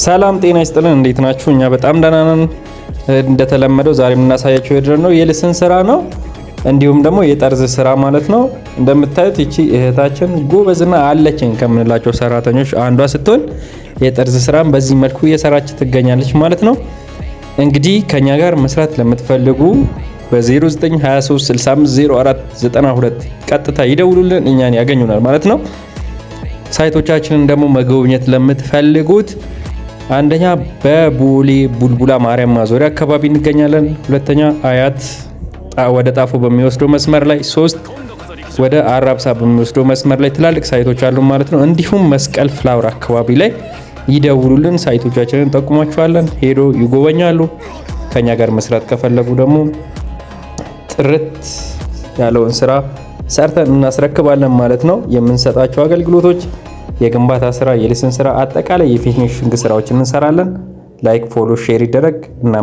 ሰላም ጤና ይስጥልን። እንዴት ናችሁ? እኛ በጣም ደህና ነን። እንደተለመደው ዛሬ የምናሳያችሁ የድረን የልስን ስራ ነው፣ እንዲሁም ደግሞ የጠርዝ ስራ ማለት ነው። እንደምታዩት እቺ እህታችን ጎበዝና አለችን ከምንላቸው ሰራተኞች አንዷ ስትሆን የጠርዝ ስራን በዚህ መልኩ እየሰራች ትገኛለች ማለት ነው። እንግዲህ ከኛ ጋር መስራት ለምትፈልጉ በ0923650492 ቀጥታ ይደውሉልን፣ እኛን ያገኙናል ማለት ነው። ሳይቶቻችንን ደግሞ መጎብኘት ለምትፈልጉት አንደኛ በቦሌ ቡልቡላ ማርያም ማዞሪያ አካባቢ እንገኛለን። ሁለተኛ አያት ወደ ጣፎ በሚወስደው መስመር ላይ፣ 3 ወደ አራብሳ በሚወስደው መስመር ላይ ትላልቅ ሳይቶች አሉ ማለት ነው። እንዲሁም መስቀል ፍላወር አካባቢ ላይ ይደውሉልን፣ ሳይቶቻችንን ጠቁማቸዋለን፣ ሄዶ ይጎበኛሉ። ከኛ ጋር መስራት ከፈለጉ ደግሞ ጥርት ያለውን ስራ ሰርተን እናስረክባለን ማለት ነው። የምንሰጣቸው አገልግሎቶች የግንባታ ስራ፣ የልስን ስራ፣ አጠቃላይ የፊኒሽንግ ስራዎችን እንሰራለን። ላይክ፣ ፎሎ፣ ሼር ይደረግ እና